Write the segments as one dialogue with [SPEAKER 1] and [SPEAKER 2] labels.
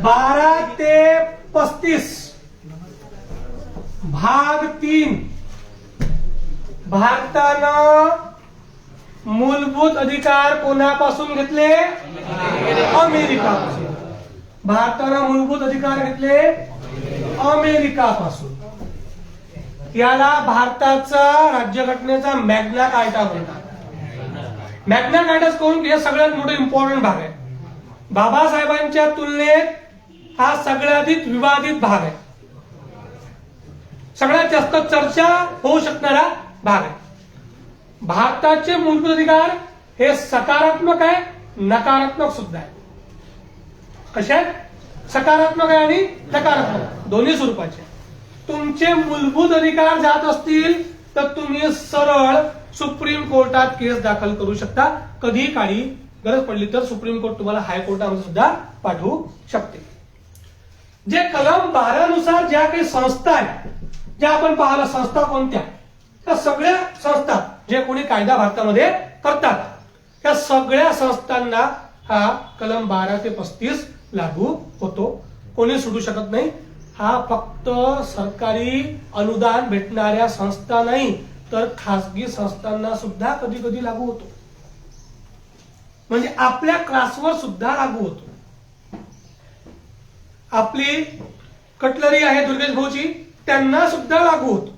[SPEAKER 1] बारा ते 35 भाग 3 भारतानं मूलभूत अधिकार कोणापासून घेतले? अमेरिकापासून. भारतानं मूलभूत अधिकार घेतले अमेरिकापासून. याला भारताचा राज्यघटनेचा मॅग्ना कार्टा म्हणतात. मॅग्ना कार्टा करून हे सगळ्यात मोठं इम्पॉर्टंट भाग आहे. बाबासाहेबांच्या तुलनेत हा सगळ्याधिक विवादित भाग आहे. सगळ्यात जास्त चर्चा होऊ शकणारा भाग आहे. भारताचे मूलभूत अधिकार हे सकारात्मक आहे, नकारात्मक सुद्धा आहे. कसे आहेत? सकारात्मक आहे आणि नकारात्मक दोन्ही स्वरूपाचे. तुमचे मूलभूत अधिकार जात असतील तर तुम्ही सरळ सुप्रीम कोर्टात केस दाखल करू शकता. कधी काळी गरज पडली तर सुप्रीम कोर्ट तुम्हाला हायकोर्टामध्ये सुद्धा पाठवू शकते. जे कलम 12 नुसार ज्या काही संस्था आहेत, ज्या आपण पाहिलं संस्था कोणत्या, त्या सगळ्या संस्था जे कोणी कायदा भारतामध्ये करतात त्या सगळ्या संस्थांना हा कलम 12 ते 35 लागू होतो. कोणी सुटू शकत नाही. हा फक्त सरकारी अनुदान भेटणाऱ्या संस्था नाही तर खासगी संस्थांना सुद्धा कधी कधी लागू होतो. म्हणजे आपल्या क्लासवर सुद्धा लागू होतो. आपली कटलरी आहे दुर्गेश भाऊची, त्यांना सुद्धा लागू होतो.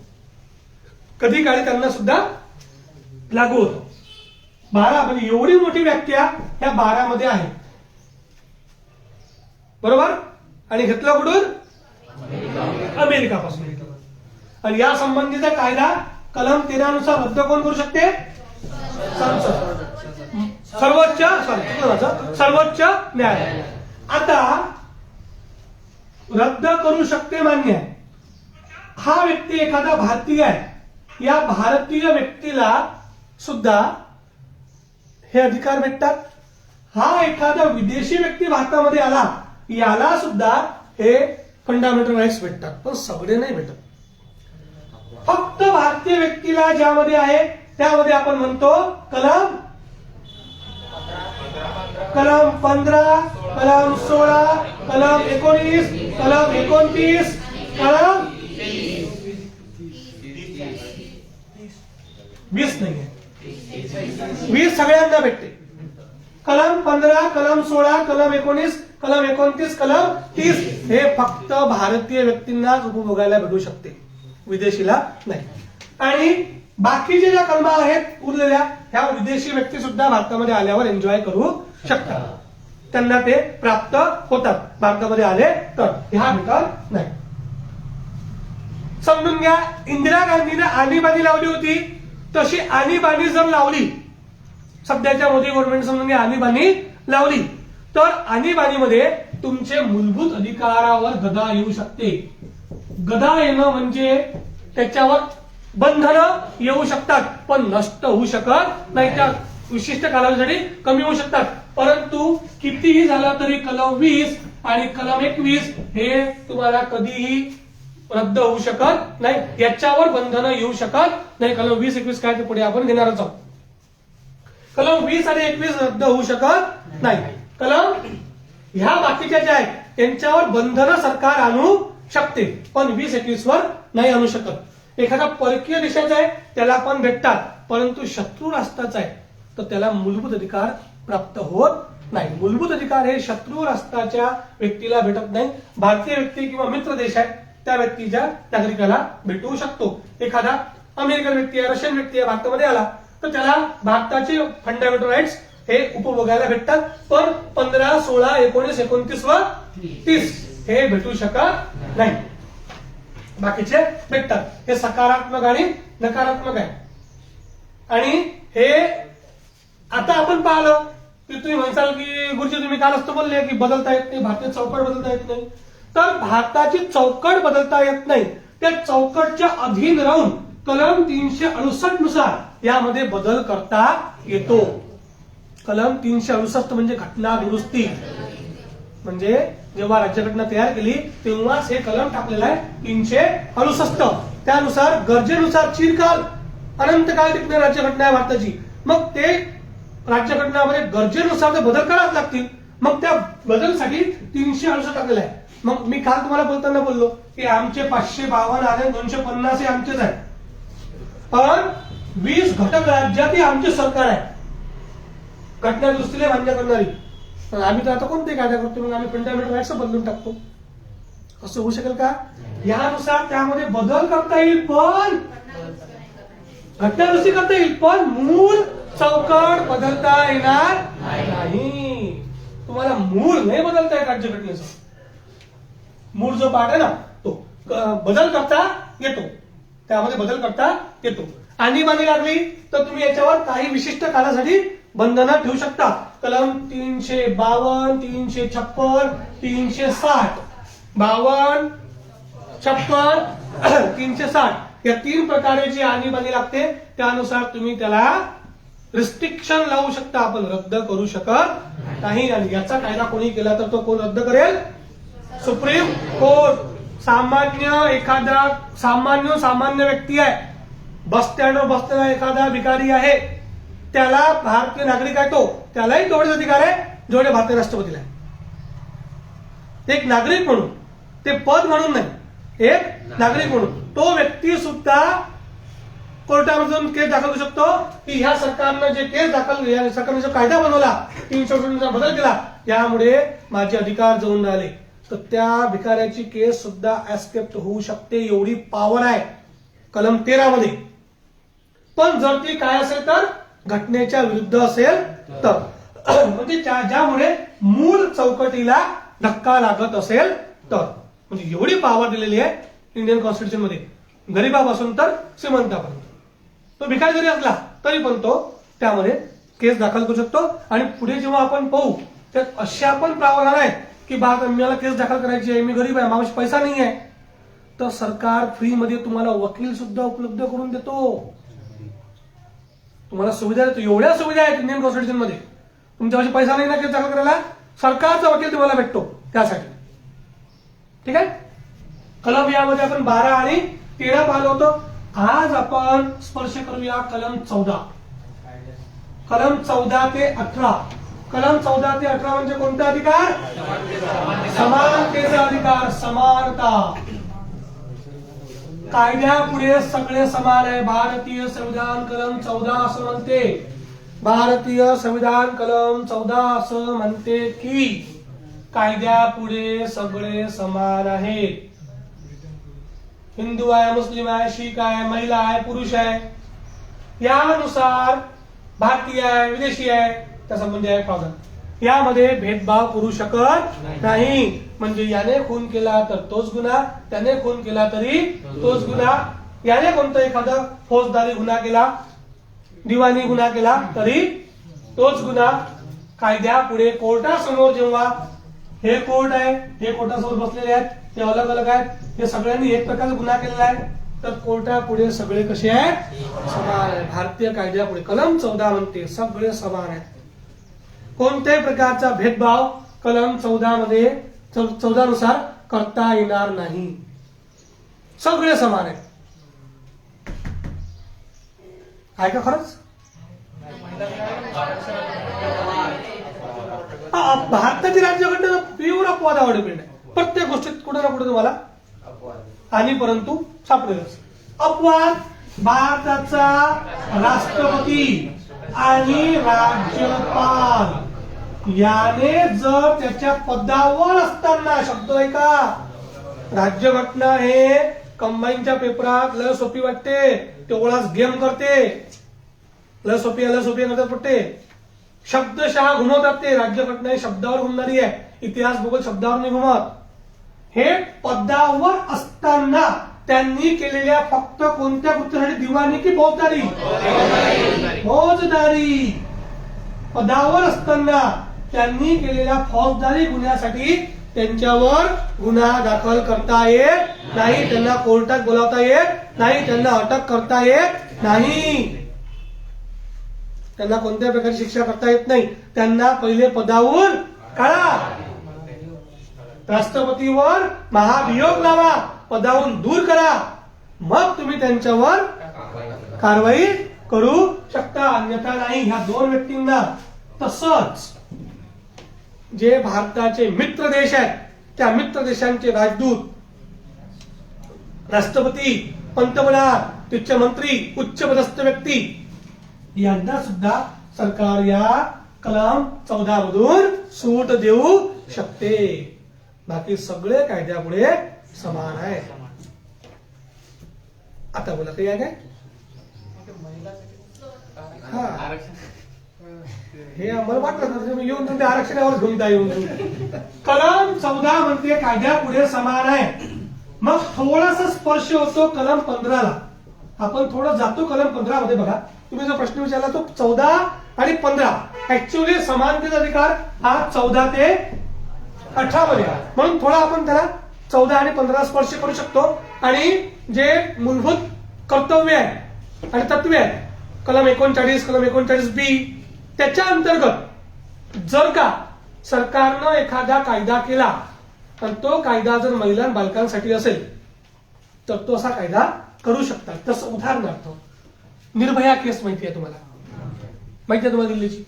[SPEAKER 1] कधी काळी त्यांना सुद्धा लागू होतो. 12 म्हणजे एवढी मोठी व्याख्या ह्या 12 मध्ये आहे. बरोबर. आणि घेतलं कुठून? अमेरिकापासून घेतलं. आणि या संबंधीचा कायदा कलम 13 नुसार रद्द कोण करू शकते? संसद. सर्वोच्च न्यायालय. आता रद्द करू शकते मान्य आहे. हा व्यक्ती एखादा भारतीय आहे. या भारतीय व्यक्तीला सुद्धा हे अधिकार भेटतात. हा एखादा विदेशी व्यक्ती भारतामध्ये आला याला सुद्धा हे फंडामेंटल राईट्स भेटतात. पण सगळे नाही भेटत. फक्त भारतीय व्यक्तीला ज्यामध्ये आहे त्यामध्ये आपण म्हणतो कलम 15, कलम 16, कलम 19, कलम 29, कलम 20 नाहीये. 20 सगळ्यांना भेटते. कलम 15, कलम 16, कलम 19, कलम 29, कलम 30 हे फक्त भारतीय व्यक्तींनाच उपभोगायला भेटू शकते, विदेशीला नाही. आणि बाकीचे ज्या कलमा आहेत उरलेल्या ह्या विदेशी व्यक्ती सुद्धा भारतामध्ये आल्यावर एन्जॉय करू शकतात. त्यांना ते प्राप्त होतात भारतामध्ये आले तर. ह्या भेटत नाही. समजून घ्या, इंदिरा गांधीने आणीबाणी लावली होती तशी आणीबाणी जर लावली, सध्याच्या मोदी गव्हर्नमेंट समजून घ्या आणीबाणी लावली तर आणीबाणीमध्ये तुमचे मूलभूत अधिकारावर गदा येऊ शकते. गदा येणं म्हणजे त्याच्यावर बंधनं येऊ शकतात पण नष्ट होऊ शकत नाही. त्या विशिष्ट कालावधीसाठी कमी होऊ शकतात. परंतु कितीही झालं तरी कलम 20 आणि कलम 21 हे तुम्हाला कधीही रद्द होऊ शकत नाही. याच्यावर बंधनं येऊ शकत नाही. कलम 20, 21 काय ते पुढे आपण घेणारच आहोत. कलम 20 आणि 21 रद्द होऊ शकत नाही. कलम ह्या बाकीच्या ज्या आहेत त्यांच्यावर बंधनं सरकार आणू शकते पण 20, 21 वर नाही आणू शकत. एखादा परकीय देशाचा आहे त्याला पण भेटतात, परंतु शत्रू राष्ट्राचा आहे तर त्याला मूलभूत अधिकार प्राप्त होत नाही. मूलभूत अधिकार हे शत्रू राष्ट्राच्या व्यक्तीला भेटत नाही. भारतीय व्यक्ती किंवा मित्र देश आहे त्या व्यक्तीच्या नागरिकाला भेटू शकतो. एखादा अमेरिकन व्यक्ती आहे, रशियन व्यक्ती आहे भारतामध्ये आला तर त्याला भारताचे फंडामेंटल राईट्स हे उपभोगायला भेटतात. पण 15, 16, 19, 29 व 30 हे भेटू शकत नाही. बाकीचे भेटतात. हे सकारात्मक आणि नकारात्मक आहे. आणि हे आता आपण पाहिलं की तुम्ही म्हणसाल की गुरुजी तुम्ही काल असतं बोलले की बदलता येत नाही, भारतीय चौकट बदलता येत नाही. तर भारताची चौकट बदलता येत नाही. त्या चौकटच्या अधीन राहून कलम 368 नुसार यामध्ये बदल करता येतो. कलम 368 म्हणजे घटना दुरुस्ती. म्हणजे जेव्हा राज्यघटना तयार केली तेव्हाच हे कलम टाकलेलं आहे 368. त्यानुसार गरजेनुसार चिरकाल अनंत काळ टिकणारी राज्यघटना आहे भारताची. मग ते राज्यघटनामध्ये गरजेनुसार ते बदल करावेच लागतील. मग त्या बदलसाठी 368 टाकलेलं आहे. मग मी काल तुम्हाला बोलताना बोललो की आमचे 552 आणि 250 हे आमचेच आहे, पण 20 घटक राज्यातही आमचे सरकार आहे घटना दुरुस्तीला मान्य करणारी. पण आम्ही तर आता कोणते कायदा करतो, मग आम्ही फंडामेंटल राईट्स बदलून टाकतो. असं होऊ शकेल का? यानुसार त्यामध्ये बदल करता येईल, पण घटना दुरुस्ती करता येईल, पण मूळ चौकट बदलता येणार नाही. तुम्हाला मूळ नाही बदलता येत राज्यघटनेचं. मूळ जो पाठ आहे ना तो बदल करता येतो, त्यामध्ये बदल करता येतो. आणीबाणी लागली तर तुम्ही याच्यावर काही विशिष्ट काळासाठी बंधनं ठेवू शकता. कलम 352, 356, 360, 52, 56, 360 या 3 प्रकारे जी आणीबाणी लागते त्यानुसार तुम्ही त्याला रिस्ट्रिक्शन लावू शकता. आपण रद्द करू शकत नाही. आणि याचा कायदा कोणी केला तर तो कोण रद्द करेल? Supreme court. एखादा सामान्य व्यक्ती आहे, बस स्टँडवर बसलेला एखादा भिकारी आहे, त्याला भारतीय नागरिक आहे, तो त्यालाही तेवढेच अधिकार आहे जेवढे भारतीय राष्ट्रपतीला आहे. एक नागरिक म्हणून, ते पद म्हणून नाही, एक नागरिक म्हणून तो व्यक्ती सुद्धा कोर्टामधून केस दाखल करू शकतो की ह्या सरकारनं जे केस दाखल, या सरकारने जो कायदा बनवला 368 बदल केला यामुळे माझे अधिकार जळून राहिले, तर त्या भिकाऱ्याची केस सुद्धा ऍस्केप्ट होऊ शकते. एवढी पॉवर आहे कलम 13 मध्ये. पण जर ती काय असेल तर घटनेच्या विरुद्ध असेल तर, म्हणजे ज्यामुळे मूळ चौकटीला धक्का लागत असेल तर, म्हणजे एवढी पॉवर दिलेली आहे इंडियन कॉन्स्टिट्यूशन मध्ये, गरीबापासून तर श्रीमंतापर्यंत. तो भिकारी जरी असला तरी पण तो त्यामध्ये केस दाखल करू शकतो. आणि पुढे जेव्हा आपण पाहू त्यात अशा पण प्रावधान आहेत की मला केस दाखल करायची आहे, मी गरीब आहे, माझ्याशी पैसा नाही आहे, तर सरकार फ्री मध्ये तुम्हाला वकील सुद्धा उपलब्ध करून देतो. तुम्हाला सुविधा देतो. एवढ्या सुविधा आहेत इंडियन कॉन्स्टिट्यूशन मध्ये. तुमच्यापाशी पैसा नाही ना केस दाखल करायला, सरकारचा वकील तुम्हाला भेटतो त्यासाठी. ठीक आहे. कलम यामध्ये आपण 12 आणि 13 पाहिलं होतं. आज आपण स्पर्श करूया कलम 14. कलम 14 ते 18. कलम 14 ते 18 म्हणजे कोणता अधिकार? समानतेचा अधिकार, समानता. कायद्यापुढे सगळे समान आहे. भारतीय संविधान कलम 14 असं म्हणते. भारतीय संविधान कलम 14 असं म्हणते की कायद्यापुढे सगळे समान आहेत. हिंदू आहे, मुस्लिम आहे, शीख आहे, महिला आहे, पुरुष आहे, यानुसार भारतीय आहे, विदेशी आहे, त्या संबंधी आहे प्रावधान. यामध्ये भेदभाव करू शकत नाही. म्हणजे याने खून केला तर तोच गुन्हा, त्याने खून केला तरी तोच गुन्हा, याने कोणता एखादा फौजदारी गुन्हा केला, दिवाणी गुन्हा केला तरी तोच गुन्हा. कायद्यापुढे कोर्टासमोर जेव्हा हे कोर्ट आहे, हे कोर्टासमोर बसलेले आहेत, ते अलग अलग आहेत, हे सगळ्यांनी एक प्रकारचा गुन्हा केलेला आहे, तर कोर्टापुढे सगळे कसे आहेत? समान आहे. भारतीय कायद्यापुढे कलम 14 म्हणते सगळे समान आहेत. कोणत्याही प्रकारचा भेदभाव कलम 14 मध्ये 14 नुसार करता येणार नाही. सगळे समान आहेत. आहे का खरंच? भारताची राज्यघटना प्युअर अपवादावर डिपेंड आहे. प्रत्येक गोष्टीत कुठे ना कुठे तुम्हाला आणि परंतु सापडेलच. अपवाद भारताचा राष्ट्रपती आणि राज्यपाल याने जर त्याच्या पदावर असताना, शब्द ऐका, राज्यघटना हे कंबाईनच्या पेपरात लय सोपी वाटते, तेवढाच गेम करते, लय सोपी करतात पट्टे, शब्दशः घुमवतात ते. राज्यघटना हे शब्दावर घुमणारी आहे, इतिहास भूगोल शब्दावर नाही घुमत. हे पदावर असताना त्यांनी केलेल्या फक्त कोणत्या कृत्यासाठी? दिवाणी की फौजदारी? फौजदारी. पदावर असताना त्यांनी केलेल्या फौजदारी गुन्ह्यासाठी त्यांच्यावर गुन्हा दाखल करता येत नाही, त्यांना कोर्टात बोलावता येत नाही, त्यांना अटक करता येत नाही, त्यांना कोणत्या प्रकारची शिक्षा करता येत नाही. त्यांना पहिले पदावरून काढा, राष्ट्रपतीवर महाभियोग लावा, पदावरून दूर करा, मग तुम्ही त्यांच्यावर कारवाई करू शकता, अन्यथा नाही. ह्या 2 व्यक्तींना. तसंच जे भारताचे मित्र देश आहेत त्या मित्र देशांचे राजदूत, राष्ट्रपती, पंतप्रधान, तिथचे मंत्री, उच्च पदस्थ व्यक्ती यांना सुद्धा सरकार या कलम 14 मधून सूट देऊ शकते. बाकी सगळे कायद्यापुढे समान आहे. आता बोला काही आहे काय? हा, हे आम्हाला वाटलं येऊन तुमच्या आरक्षणावर घेऊन जा. येऊन कलम 14 म्हणते कायद्यापुढे समान आहे. मग थोडासा स्पर्श होतो कलम 15ला. आपण थोडं जातो कलम 15 मध्ये. बघा, तुम्ही जो प्रश्न विचारला तो 14 आणि 15 ऍक्च्युअली समानतेचा अधिकार हा 14 ते 18 मध्ये आहे. म्हणून थोडा आपण त्याला 14 आणि 15 स्पर्श करू शकतो. आणि जे मूलभूत कर्तव्य आहे आणि तत्वे आहेत कलम 39, कलम 39B, त्याच्या अंतर्गत जर का सरकारनं एखादा कायदा केला आणि तो कायदा जर महिला आणि बालकांसाठी असेल तर तो असा कायदा करू शकतात. तसं उदाहरणार्थ निर्भया केस माहिती आहे तुम्हाला, माहिती आहे तुम्हाला दिल्लीची.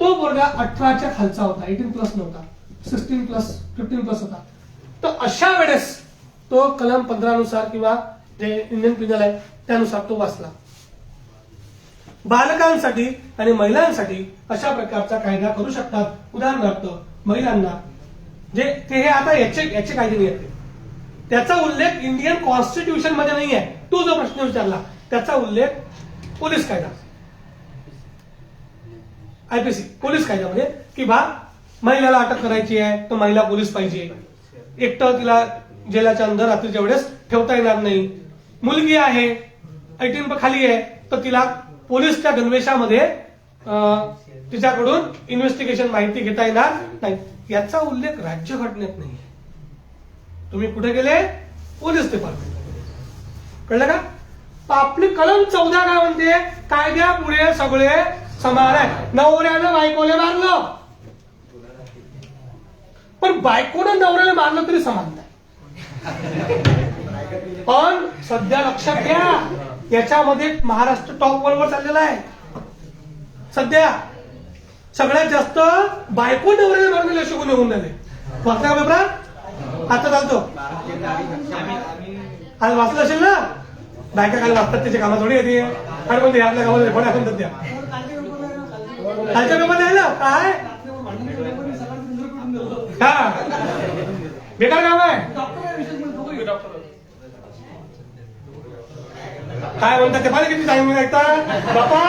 [SPEAKER 1] तो पोरगा 18च्या खालचा होता, 18+ नव्हता, 16+, 15+ होता. तर अशा वेळेस तो कलम 15 नुसार किंवा जे इंडियन पिनल आहे त्यानुसार तो वाचला. बालकांसाठी आणि महिलांसाठी अशा प्रकारचा कायदा करू शकतात. उदाहरणार्थ महिलांना जे ते हे आता याचे कायदे नाही आहेत, त्याचा उल्लेख इंडियन कॉन्स्टिट्यूशन मध्ये नाही आहे. तो जो प्रश्न विचारला त्याचा उल्लेख पोलीस कायदा, IPC पोलीस कायद्यामध्ये की बा महिलेला अटक करायची आहे तर महिला पोलीस पाहिजे, एकटं तिला जेलाच्या अंदर रात्रीच्या वेळेस ठेवता येणार नाही, मुलगी आहे 18 खाली आहे तर तिला पोलीसच्या गणवेशामध्ये तिच्याकडून इन्व्हेस्टिगेशन माहिती घेता येणार नाही. याचा उल्लेख राज्यघटनेत नाही. तुम्ही कुठे गेले? Police department. कळलं का? आपली कलम 14 काय म्हणते? कायद्यापुढे सगळे समान आहे. नवऱ्यानं बायकोले मारलं पण बायकोनं नवऱ्याला मारलं तरी समान नाही. पण सध्या लक्षात घ्या, याच्यामध्ये महाराष्ट्र टॉप 1 वर चाललेला आहे. सध्या सगळ्यात जास्त बायको नवऱ्याला मारलेले असे गुन्हे होऊन झाले. वाचला का पेपरात? आता चालतो. आज वाचलं असेल ना? बायका काल वाचतात, त्याच्या कामात थोडी येते. आणि म्हणते आपल्या कामात फोड्या म्हणतात त्या कालच्या पेपर नाही ना काय? हा, बेकार काम आहे. काय म्हणतात ते पाहिजे किती सांगून ऐकता बापा.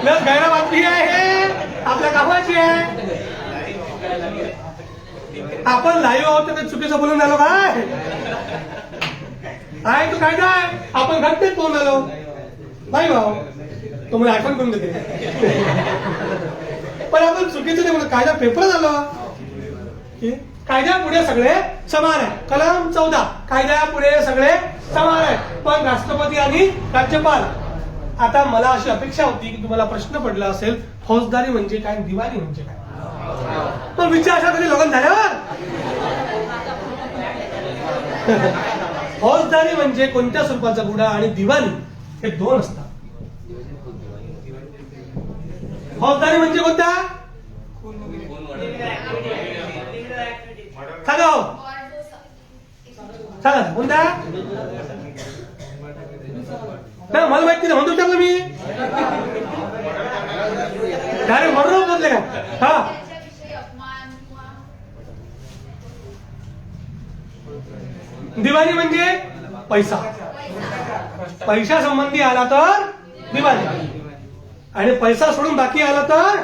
[SPEAKER 1] लस गैरा बातमी आहे, आपल्या कामाची आहे. आपण लाईव्ह आहोत ते चुकीचं बोलून आलो काय? आहे तो कायदा आहे, आपण घटनेत बोलून आलो. नाही भाऊ, तो मला आठवण करून देते. पण आपण चुकीचं नाही म्हणून कायदा पेपर झालो. कायद्यापुढे सगळे समान आहे. कलम 14 कायद्यापुढे सगळे समान आहे. पण राष्ट्रपती आणि राज्यपाल. आता मला अशी अपेक्षा होती की तुम्हाला प्रश्न पडला असेल फौजदारी म्हणजे काय, दिवाणी म्हणजे काय. पण विचार अशा कधी लोकांना झाल्यावर फौजदारी म्हणजे कोणत्या स्वरूपाचा गुन्हा आणि दिवाणी हे 2 असतात. फौजदारी म्हणजे कोणता? सांगा हो, सांगा कोणता? मला माहिती नाही म्हणतो टाकलं मी डायरेक्ट म्हणून बोलले का? हा, दिवाणी म्हणजे पैसा, पैशा संबंधी आला तर दिवाणी, आणि पैसा सोडून बाकी आला तर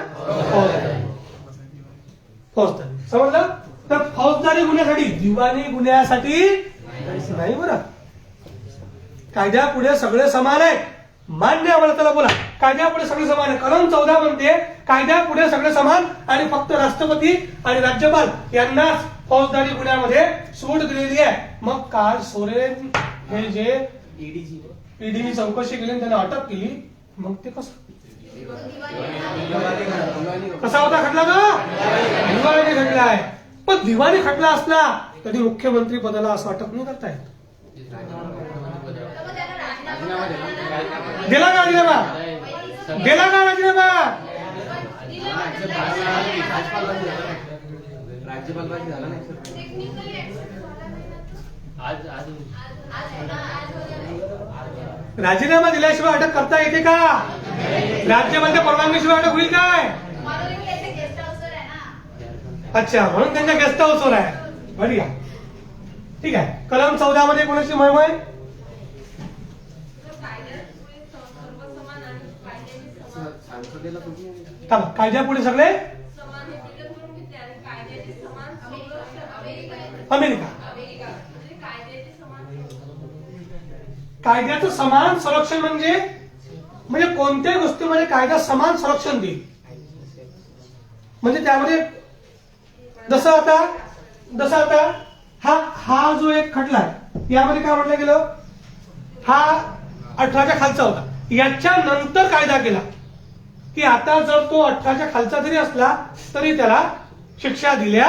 [SPEAKER 1] फौजदारी. समजलं? तर फौजदारी गुन्ह्यासाठी, दिवाणी गुन्ह्यासाठी नाही. बरं, कायद्यापुढे सगळे समान आहे. मान्य आहे मला, त्याला बोला कायद्यापुढे सगळे समान आहे. कलम 14 म्हणते कायद्यापुढे सगळे समान आणि फक्त राष्ट्रपती आणि राज्यपाल यांनाच फौजदारी गुन्ह्यामध्ये सूट दिलेली आहे. मग काल सोरेन हे जे ईडीने चौकशी केली त्यांना अटक केली, मग ते कसं कसा होता खटला? का दिवाणी खटला आहे. पण दिवाणी खटला असला तरी मुख्यमंत्री पदाला असं अटक नाही करता येत. दिला का राजीनामा? दिला का राजीनामा?
[SPEAKER 2] राज्यपाल झाला नाही
[SPEAKER 1] राजीनामा दिल्याशिवाय अटक करता येते का? राज्यपालाच्या परवानगीशिवाय अटक होईल काय? अच्छा, म्हणून त्यांच्या गेस्ट हाऊसवर आहे. बढिया, ठीक आहे. कलम 14 मध्ये कोणाची मोहीम आहे? कायद्यापुढे सगळे अमेरिका. कायद्याचं समान संरक्षण म्हणजे कोणत्याही गोष्टीमध्ये कायदा समान संरक्षण देईल. म्हणजे त्यामध्ये जसं आता हा जो एक खटला आहे, यामध्ये काय म्हटलं गेलं, हा 18च्या खालचा होता. याच्या नंतर कायदा केला की आता जर तो 18च्या खालचा जरी असला तरी त्याला शिक्षा दिल्या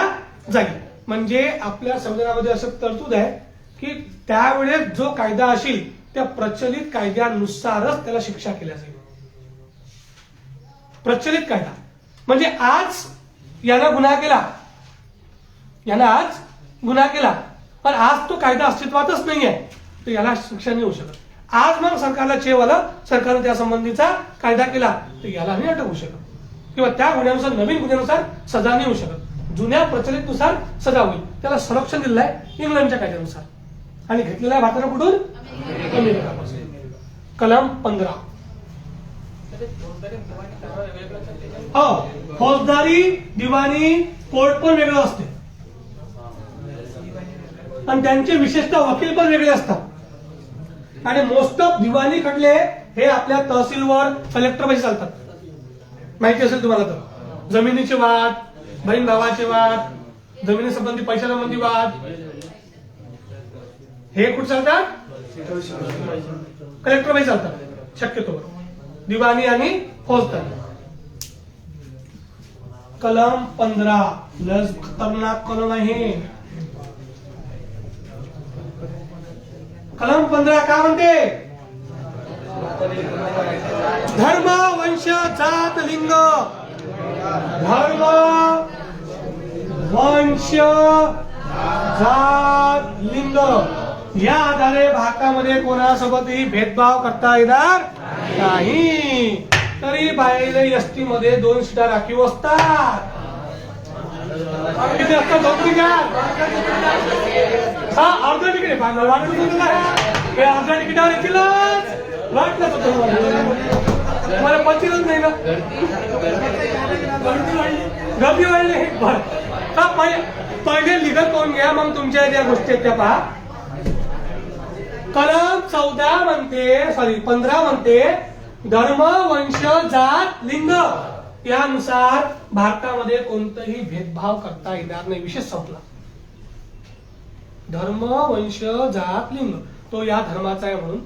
[SPEAKER 1] जाईल. म्हणजे आपल्या संविधानामध्ये असं तरतूद आहे की त्यावेळेस जो कायदा असेल त्या प्रचलित कायद्यानुसारच त्याला शिक्षा केल्या जाईल. प्रचलित कायदा म्हणजे आज यानं गुन्हा केला पण आज तो कायदा अस्तित्वातच नाही आहे, तर याला शिक्षा नाही होऊ शकत. आज मग सरकारला चेव आलं, सरकारने त्या संबंधीचा कायदा केला, तर याला नाही अटक होऊ शकत किंवा त्या गुन्ह्यानुसार नवीन गुन्ह्यानुसार सजा नाही होऊ शकत. जुन्या प्रचलितनुसार सजा होईल. त्याला संरक्षण दिलेलं आहे इंग्लंडच्या कायद्यानुसार आणि घेतलेला आहे भारतानं कुठून? अमेरिकापासून. कलम 15. हो, फौजदारी दिवाणी कोर्ट पण वेगळं असते आणि त्यांचे विशेषतः वकील पण वेगळे असतात. आणि मोस्ट ऑफ दिवाणी खटले हे आपल्या तहसीलवर कलेक्टर पैसे चालतात. माहिती असेल तुम्हाला तर. जमिनीचे वाद, बहीण भावाचे वाद, जमिनी संबंधी पैशा संबंधी वाद हे कुठे चालतात? कलेक्टर पैसे चालतात शक्यतो. दिवाणी आणि फौजदारी. कलम 15 लस खतरनाक कलम आहे. कलम 15 काय म्हणते? धर्म, वंश, जात, लिंग. धर्म, वंश, जात, लिंग या आधारे भारतामध्ये कोणासोबतही भेदभाव करता येणार नाही. तरी बाहेर एसटी मध्ये 2 सीटा राखीव असतात. किती असतात? 2 तिकीट. हा, अर्धा तिकीट आहे. अर्ध्या तिकिटावर येतीलच वाटलं मला पचीलच नाही ना. गर्दी वाढली. पहिले लिगल करून घ्या, मग तुमच्या ज्या गोष्टी आहेत त्या पहा. कलम 15 म्हणते धर्म, वंश, जात, लिंग यानुसार भारतामध्ये कोणताही भेदभाव करता येणार नाही. विशेष संपला. धर्म, वंश, जात, लिंग. तो या धर्माचा आहे म्हणून,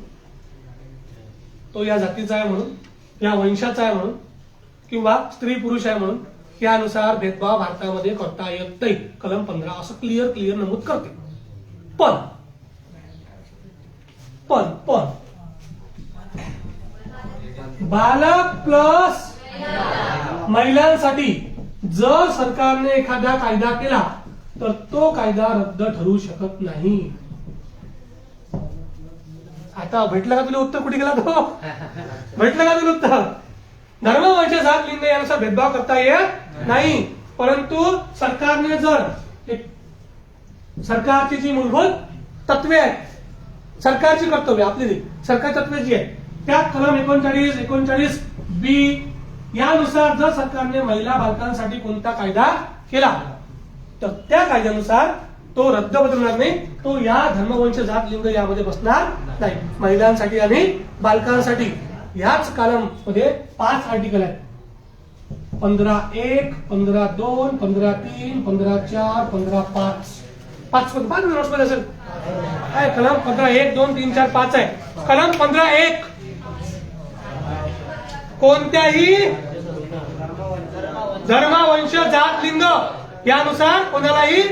[SPEAKER 1] तो या जातीचा आहे म्हणून, या वंशाचा आहे म्हणून किंवा स्त्री पुरुष आहे म्हणून यानुसार भेदभाव भारतामध्ये करता येत नाही. कलम 15 असं क्लिअर नमूद करते. पण बालक प्लस महिलांसाठी जर सरकारने एखादा कायदा केला तर तो कायदा रद्द ठरू शकत नाही. आता भेटलं का तुला उत्तर? कुठे गेला तो? भेटलं का तुला उत्तर? धर्म, वंश, जात, लिंग यानुसार भेदभाव करता येत नाही. परंतु सरकारने जर सरकारची जी मूलभूत तत्वे आहेत, सरकारची कर्तव्य आपली सरकारी तत्वे जी आहे त्या कलम 39B यानुसार जर सरकारने महिला बालकांसाठी कोणता कायदा केला तर त्या कायद्यानुसार तो रद्द बदलणार नाही. तो या धर्म, वंश, जात, लिंग यामध्ये बसणार नाही. महिलांसाठी आणि बालकांसाठी याच कलम मध्ये 5 आर्टिकल आहेत. 15(1), 15(2), 15(3), 15(4), 15(5). 5 मध्ये असेल काय? कलम 15(1), 2, 3, 4, 5 आहे. कलम 15(1) कोणत्याही धर्म, वंश, जात, लिंग यानुसार कोणालाही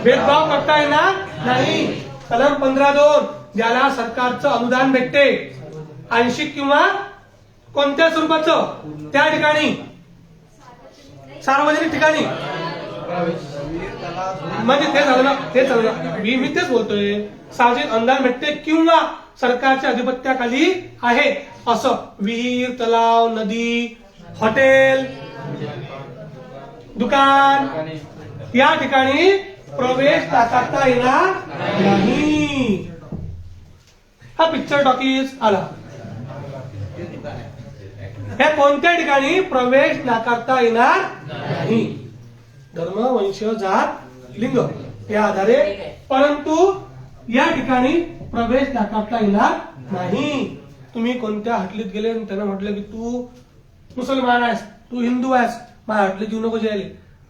[SPEAKER 1] भेदभाव करता येणार नाही. कलम 15(2) ज्याला सरकारचं अनुदान भेटते, आंशिक किंवा कोणत्या स्वरूपाचं? त्या ठिकाणी सार्वजनिक ठिकाणी म्हणजे ते झालं ना, ते झालं ना. मी तेच बोलतोय, सार्वजनिक अनुदान भेटते किंवा सरकारच्या अधिपत्याखाली आहे असं विहीर, तलाव, नदी, हॉटेल, दुकान या ठिकाणी प्रवेश नाकारता येणार नाही. हा पिक्चर टॉकीज आला. हे कोणत्या ठिकाणी प्रवेश नाकारता येणार नाही? धर्म, वंश, जात, लिंग या आधारे, परंतु या ठिकाणी प्रवेश नाकारता येणार नाही. तुम्ही कोणत्या हटलीत गेले आणि त्यांना म्हटलं की तू मुसलमान आहेस, तू हिंदू आहेस, माझ्या हटलीत येऊ नको जायले,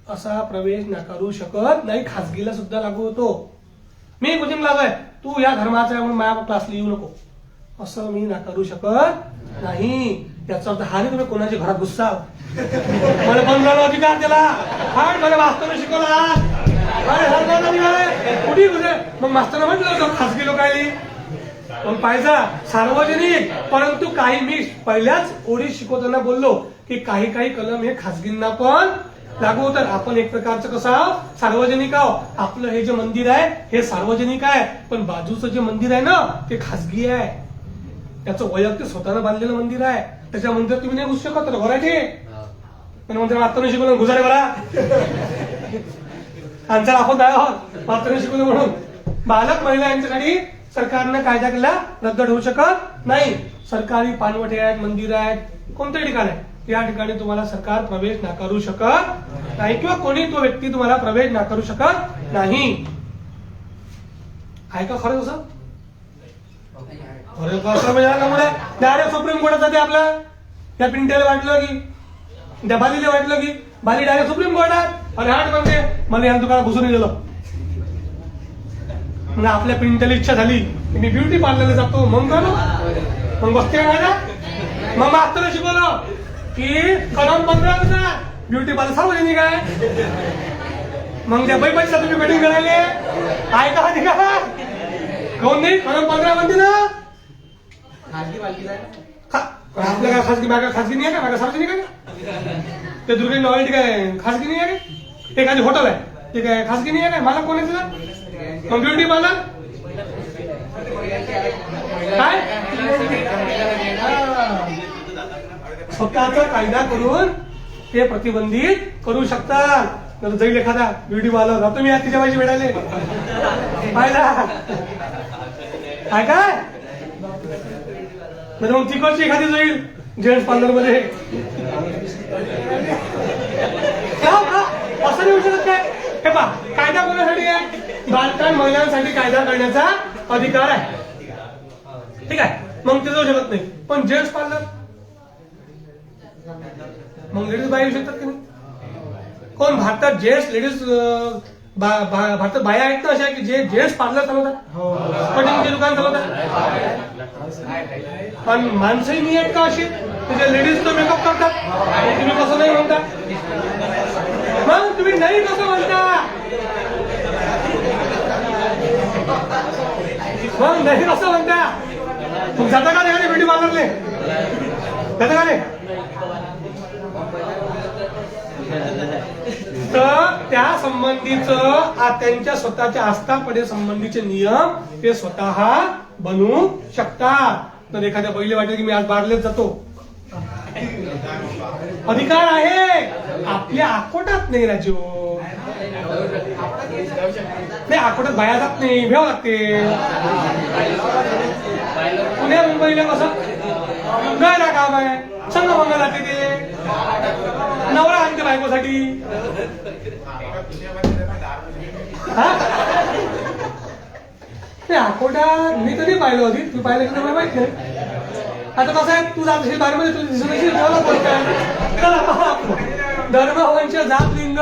[SPEAKER 1] असा प्रवेश नाकारू शकत नाही. खासगीला सुद्धा लागू होतो. मी कोचिंग लागलोय, तू या धर्माचा आहे म्हणून माझ्या क्लासला येऊ नको, असं मी नाकारू शकत नाही. याचा अर्थ हा नाही तुम्ही कोणाच्या घरात घुसता, मला बनवला अधिकार दिला, हा मला मास्तरने शिकवला, कुठे घुसे. मग मास्तरने म्हटलं होतं खासगी लोकांनी मग पाहिजे सार्वजनिक, परंतु काही मी पहिल्याच ओळी शिकवताना बोललो की काही काही कलम हे खासगींना पण लागू होतात. आपण एक प्रकारचं कसं आहोत, सार्वजनिक आहोत. आपलं हे जे मंदिर आहे हे सार्वजनिक आहे, पण बाजूचं जे मंदिर आहे ना ते खासगी आहे. त्याचं वैयक्तिक स्वतःनं बांधलेलं मंदिर आहे, त्याच्या मंदिरात तुम्ही नाही घुसू शकत. घराचे मंदिर मात्र शिकवलं घुसारे बरा आमचा आपण नाही आहोत मात्र शिकवलं म्हणून. बालक महिला यांच्यासाठी सरकारनं कायदा केला रद्द होऊ शकत नाही. सरकारी पानवटे आहेत, मंदिर आहेत, कोणत्या ठिकाण आहे या ठिकाणी तुम्हाला सरकार प्रवेश नाकारू शकत नाही किंवा कोणी तो व्यक्ती तुम्हाला प्रवेश नाकारू शकत नाही. आहे का खरं तसं? डायरेक्ट सुप्रीम कोर्टात जाते. आपलं त्या पिंट्याला वाटलं की त्या बालीला वाटलं की बाली डायरेक्ट सुप्रीम कोर्टात आणि हाट म्हणते मला या दुकानात घुसून दिलं. मग आपल्या पिंट्याला इच्छा झाली की मी ब्युटी पार्लरला जातो, मग मग बसते ना. मग मास्तर शिकवलं की कलम 15 ब्युटी पार्लर सार्वजनिक आहे. मग त्या पैसा तुम्ही वेडिंग करायले आहे का नाही का? कोण नाही कलम 15 म्हणते ना. आपल्या काय खासगी बागा खासगी नाही आहे का? बागा सार्वजनिक आहे का? ते दुर्गे नॉवेल्टी काय खासगी नाही आहे का? एखादी हॉटेल आहे ते काय खासगी नाही आहे का? मला कोण आहे तुला? मग ब्युटी पार्लर काय स्वतःचा कायदा करून ते प्रतिबंधित करू शकतात. जाईल एखादा ब्युटी पार्लर जातो मी तिच्या पाहिजे मिळाले पाहिला काय काय म्हणजे मग तिकडची एखादी जाईल जेंट्स पार्लर मध्ये असं नाही होऊ शकत काय? हे पहा कायदा कोणासाठी आहे? बालकान महिलांसाठी कायदा करण्याचा अधिकार आहे. ठीक आहे, मग ते जाऊ शकत नाही. पण जेंट्स पार्लर मग लेडीज बाया येऊ शकतात की नाही? कोण भारतात जेंट्स लेडीज भारतात बाया आहेत ना अशा की जे जेंट्स पार्लर चालवतात, कटिंगचे दुकान चालवतात. पण माणसंही नाही आहेत का अशी जे लेडीज तो मेकअप करतात? तुम्ही कसं नाही म्हणता? मग तुम्ही नाही कसं म्हणता? मग नाही कसं म्हणता? मग जाता का नाही ब्युटी पार्लरले? जाता का नाही? तर त्या संबंधीचं त्यांच्या स्वतःच्या आस्थापने संबंधीचे नियम ते स्वतः बनवू शकतात. तर एखाद्या पहिले वाटेल की मी आज बारलेत जातो, अधिकार आहे. आपल्या आकोटात नाही राजू, नाही आकोटात बाया जात नाही, भेव लागते. पुण्या मुंबईला कसं गायला काम आहे, संगमंगल जाते ते नवरा आणते बायकोसाठी. आकोटा मी कधी पाहिलं होती, तू पाहिलं की मला माहित नाही. आता कसं आहे, तू जात असेल बाहेरमध्ये तुला दिसत असेल धर्म, वंश, जात, लिंग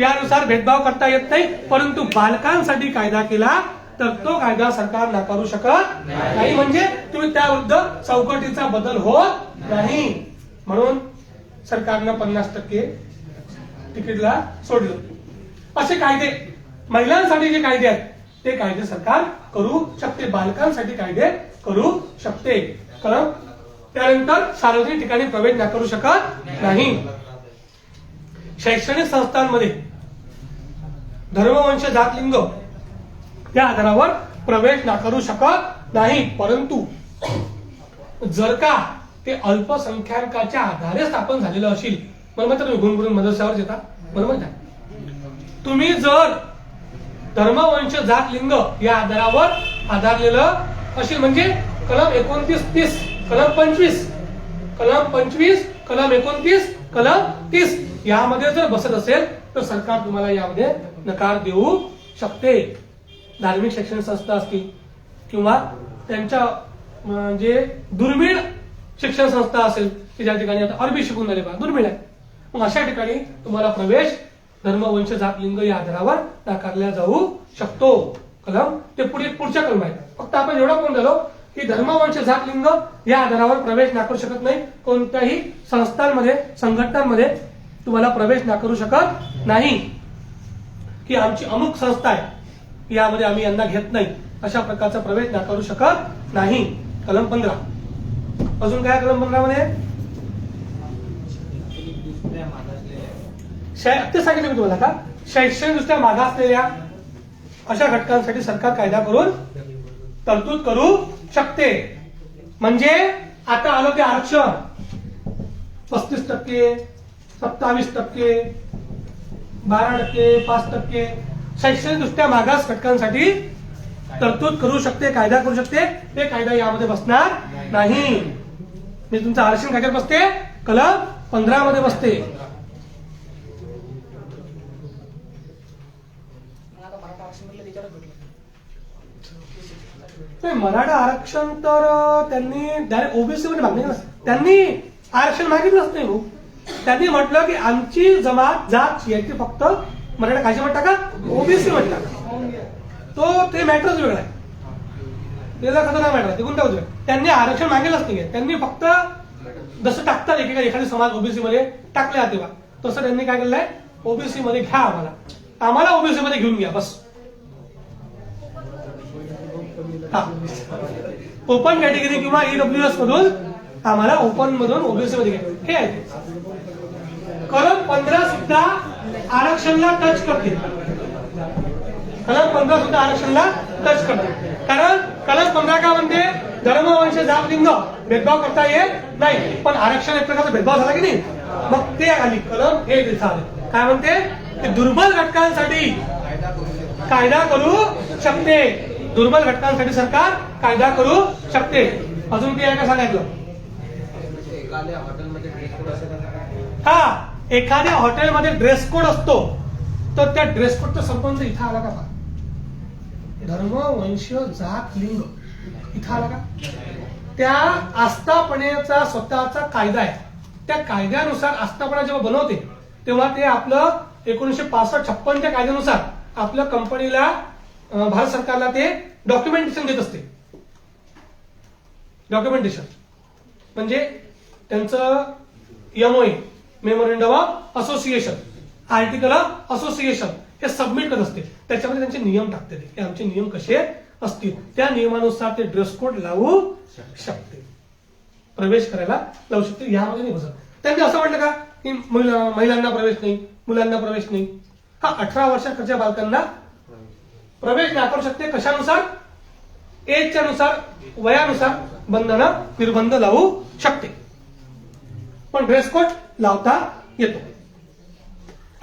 [SPEAKER 1] यानुसार भेदभाव करता येत नाही. परंतु बालकांसाठी कायदा केला तर तो कायदा सरकार नाकारू शकत नाही. म्हणजे तुम्ही त्याविरुद्ध चौकटीचा बदल होत नाही. म्हणून सरकारनं 50% तिकीटला सोडलं. असे कायदे महिलांसाठी जे कायदे आहेत ते कायदे सरकार करू शकते, बालकांसाठी कायदे करू शकते. कलम त्यानंतर सार्वजनिक ठिकाणी प्रवेश नाकारू शकत नाही. शैक्षणिक संस्थांमध्ये धर्मवंश जात लिंग या आधारावर प्रवेश नाकारू शकत नाही. परंतु जर का ते अल्पसंख्याकाच्या आधारे स्थापन झालेलं असेल, बरोबर, तर गुणगुणून मदरशावर येतात, बरोबर ना. तुम्ही जर धर्मवंश जात लिंग या आधारावर आधारलेलं असेल, म्हणजे कलम 29-30, कलम 25, कलम 25, कलम 29, कलम 30 यामध्ये जर बसत असेल तर सरकार तुम्हाला यामध्ये नकार देऊ शकते. धार्मिक शैक्षणिक संस्था असतील किंवा त्यांच्या म्हणजे दुर्मिळ शिक्षण संस्था असेल की ज्या ठिकाणी आता अरबी शिकून झाले बा, दुर्मिळ आहे, मग अशा ठिकाणी तुम्हाला प्रवेश धर्मवंश जात लिंग या आधारावर नाकारला जाऊ शकतो. कलम ते पुढच्या कलम आहे. फक्त आपण एवढा कोण झालो की धर्मवंश जात लिंग या आधारावर प्रवेश नाकारू शकत नाही. कोणत्याही संस्थांमध्ये संघटनांमध्ये तुम्हाला प्रवेश नाकारू शकत नाही की आमची अमुक संस्था आहे यामध्ये आम्ही यांना घेत नाही, अशा प्रकारचा प्रवेश नाकारू शकत नाही. कलम 15. अजून काय कलम 15 मध्ये ते सांगितलं मी तुम्हाला का शैक्षणिकदृष्ट्या मागासलेल्या अशा घटकांसाठी सरकार कायदा करून तरतूद करू शकते. म्हणजे आता आलं ते आरक्षण 35%, 27%, 12%, 5%, शैक्षणिकदृष्ट्या मागास घटकांसाठी तरतूद करू शकते, कायदा करू शकते. ते कायदा यामध्ये बसणार नाही. म्हणजे तुमचं आरक्षण कायद्यात बसते, कलम 15 मध्ये बसते. मराठा आरक्षण तर त्यांनी डायरेक्ट ओबीसी मध्ये मागणी, त्यांनी आरक्षण मागितलंच नाही. त्यांनी म्हटलं की आमची जमात जात याची फक्त मराठा काशी म्हणता का ओबीसी म्हणता तो ते मॅटरच वेगळा आहे, त्याला खतरनाक मॅटर आहे, ते कोणता होतं. त्यांनी आरक्षण मागेलच नाही. त्यांनी फक्त जसं टाकतात एखादी समाज ओबीसी मध्ये टाकले जाते बा, तसं त्यांनी काय केलंय, ओबीसी मध्ये घ्या, आम्हाला ओबीसी मध्ये घेऊन घ्या बस. ओपन कॅटेगरी किंवा ईडब्ल्यूएस मधून आम्हाला ओपन मधून ओबीसी मध्ये घ्या, हे आहे. कलम 15 सुद्धा आरक्षणला टच करते. कलम 15 सुद्धा आरक्षणला टच करते. कारण कलम 15 का म्हणते धर्मवंश जात लिंग भेदभाव करता येत नाही, पण आरक्षण एक प्रकारचा भेदभाव झाला की नाही, मग ते आली कलम हे झाले. काय म्हणते ते दुर्बल घटकांसाठी कायदा करू शकते. दुर्बल घटकांसाठी सरकार कायदा करू शकते. अजून ते आहे का सांगितलं. हा, एखाद्या हॉटेलमध्ये ड्रेस कोड असतो तर त्या ड्रेस कोडचा संबंध इथं आला का? धर्मवंश जात लिंग इथं आला का? त्या आस्थापनेचा स्वतःचा कायदा आहे. त्या कायद्यानुसार आस्थापना जेव्हा बनवते तेव्हा ते आपलं 1965-56 कायद्यानुसार आपल्या कंपनीला भारत सरकारला ते डॉक्युमेंटेशन देत असते. डॉक्युमेंटेशन म्हणजे त्यांचं MOA memorandum of association, article of association हे सबमिट करत असते. त्याच्यामध्ये त्यांचे नियम टाकते ते आमचे नियम कसे असतील, त्या नियमानुसार ते ड्रेस कोड लावू शकते, प्रवेश करायला लावू शकते. यामध्ये नाही बसत. त्यांनी असं म्हटलं का की महिलांना प्रवेश नाही, मुलांना प्रवेश नाही. हा, 18 वर्षाखालच्या बालकांना प्रवेश नाकारू शकते. कशानुसार? एजच्या नुसार, वयानुसार बंधनं निर्बंध लावू शकते, पण ड्रेस कोड लावता येतो.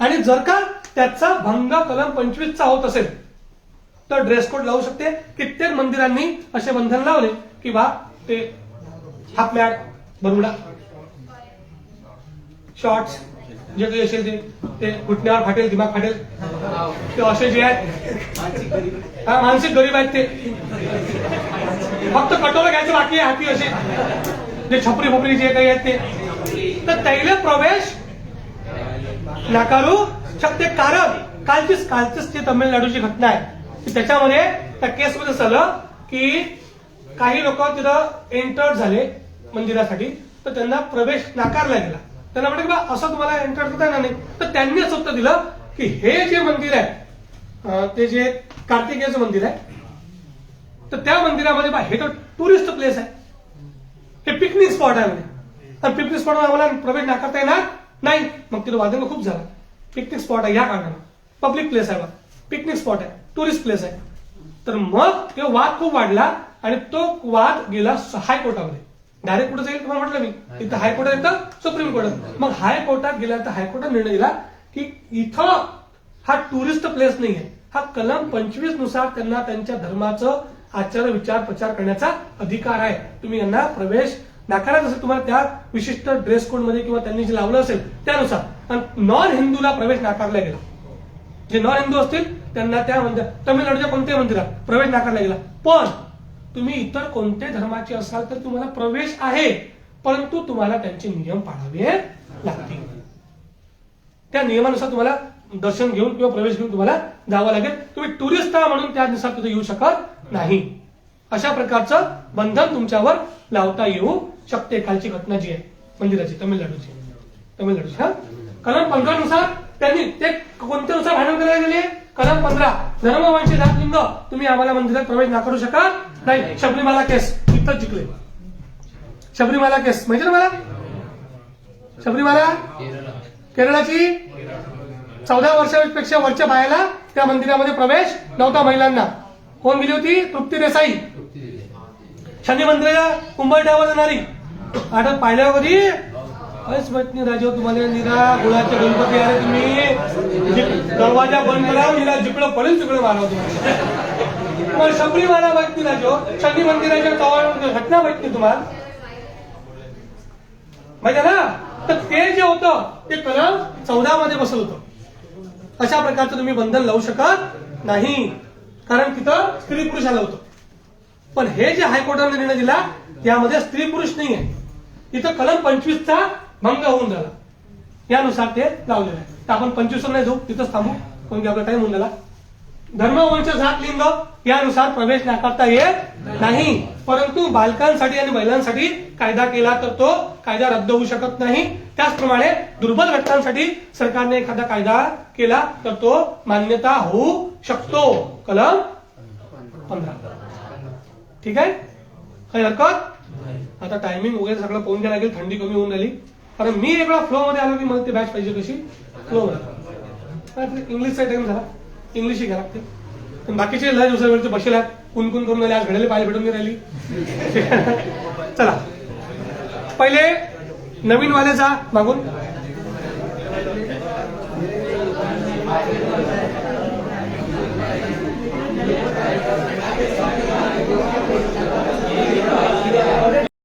[SPEAKER 1] आणि जर का त्याचा भंग कलम 25 होत असेल तर ड्रेस कोड लावू शकते. कित्येक मंदिरांनी असे बंधन लावले की बा ते हाफ पॅन्ट, बरुडा, शॉर्ट्स जे काही असेल ते घुटण्यावर फाटेल, दिमाग फाटेल, ते असे जे आहेत मानसिक गरीब आहेत ते फक्त कटोरं घ्यायचं बाकी आहे, हाती असे जे छपरी फपरी जे काही आहेत ते, तर त्याला प्रवेश नाकारू शकते. कारण कालचीच ती तामिळनाडूची घटना आहे की त्याच्यामध्ये त्या केसमध्ये झालं की काही लोक तिथं एंटर झाले मंदिरासाठी, तर त्यांना प्रवेश नाकारला गेला. त्यांना म्हटलं की बा असं तुम्हाला एंटर करता येणार नाही. तर त्यांनी असं उत्तर दिलं की हे जे मंदिर आहे ते जे कार्तिकेयचं मंदिर आहे, तर त्या मंदिरामध्ये बा हे तर टुरिस्ट प्लेस आहे, हे पिकनिक स्पॉट आहे म्हणजे, आणि पिकनिक स्पॉटवर आम्हाला प्रवेश नाकारता येणार नाही. मग तिथं वादंग खूप झाला. पिकनिक स्पॉट आहे या कारणानं, पब्लिक प्लेस आहे, पिकनिक स्पॉट आहे, टुरिस्ट प्लेस आहे. तर मग तो वाद खूप वाढला आणि तो वाद गेला हायकोर्टामध्ये. डायरेक्ट कुठे जाईल तुम्हाला म्हटलं मी, इथं हायकोर्टात येतं, सुप्रीम कोर्टात. मग हायकोर्टात गेला तर हायकोर्टात निर्णय दिला की इथं हा टुरिस्ट प्लेस नाही आहे, हा कलम 25 नुसार त्यांना त्यांच्या धर्माचं आचार विचार प्रचार करण्याचा अधिकार आहे. तुम्ही यांना प्रवेश नाकारत असेल तुम्हाला त्या विशिष्ट ड्रेस कोड मध्ये किंवा त्यांनी जे लावलं असेल त्यानुसार. आणि नॉन हिंदूला प्रवेश नाकारला गेला. जे नॉन हिंदू असतील त्यांना त्या मंदिर, तमिळनाडूच्या कोणत्याही मंदिरात प्रवेश नाकारला गेला. पण तुम्ही इतर कोणत्याही धर्माचे असाल तर तुम्हाला प्रवेश आहे, परंतु तुम्हाला त्यांचे नियम पाळावे लागतील. त्या नियमानुसार तुम्हाला दर्शन घेऊन किंवा प्रवेश घेऊन तुम्हाला जावं लागेल. तुम्ही टुरिस्ट म्हणून त्या दिवसात तिथे येऊ शकत नाही. अशा प्रकारचं बंधन तुमच्यावर लावता येऊ शकते. कालची घटना जी आहे मंदिराची, तमिळनाडूची हा कलम 15 नुसार त्यांनी ते कोणत्या नुसार भांडण करायला गेले. कलम 15 धर्मवंशी जात लिंग तुम्ही आम्हाला मंदिरात प्रवेश नाकारू शकत नाही. शबरीमाला केस इथं जिंकले. शबरीमाला केस माहिती ना मला, शबरीमाला केरळाची 14 वर्षापेक्षा वरच्या बायाला त्या मंदिरामध्ये प्रवेश नव्हता महिलांना. कोण गेली होती? तृप्ती देसाई. शनी मंदिराच्या कुंभलट्यावर जाणारी आता पाहिलं कधी काहीच माहित नाही राजा तुम्हाला. निरा गुळाचे गणपती आहे तुम्ही, दरवाजा बंद करा, निरा जिकडं पडेल तिकडे मारा तुम्हाला. मग शबरीमाला माहित नाही राजो, शनी मंदिराच्या घटना माहित नाही तुम्हाला, माहिती ना. तर ते जे होतं ते कलम 14 मध्ये बसत होतं. अशा प्रकारचं तुम्ही बंधन लावू शकत नाही, कारण तिथं स्त्री पुरुष आलं होतं. पण हे जे हायकोर्टाने निर्णय दिला त्यामध्ये स्त्री पुरुष नाही आहे. इथं कलम 25चा भंग होऊन झाला, यानुसार ते लावलेलं आहे. तर आपण 25 नाही जाऊ, तिथंच थांबू, कोण आपला टाइम होऊन झाला. धर्म वंश जात लिंग यानुसार प्रवेश नाकारता येत नाही, परंतु बालकांसाठी आणि महिलांसाठी कायदा केला तर तो कायदा रद्द होऊ शकत नाही. त्याचप्रमाणे दुर्बल घटकांसाठी सरकारने एखादा कायदा केला तर तो मान्यता होऊ शकतो. कलम 15. ठीक आहे, काही हरकत. आता टायमिंग वगैरे सगळं पाहून घ्यायला लागेल, थंडी कमी होऊन राहिली. कारण मी एकदा फ्लो मध्ये आलो की मला ती बॅच पाहिजे कशी फ्लो मध्ये. इंग्लिशचा टाइम झाला, इंग्लिशही घ्या लागते. पण बाकीचे लय दिवसावरचे बसेल आहेत, कुणकुण करून राहिले, आज घडेले पाहिजे भेटून नाही राहिली. चला पहिले नवीन वाल्याचा मागून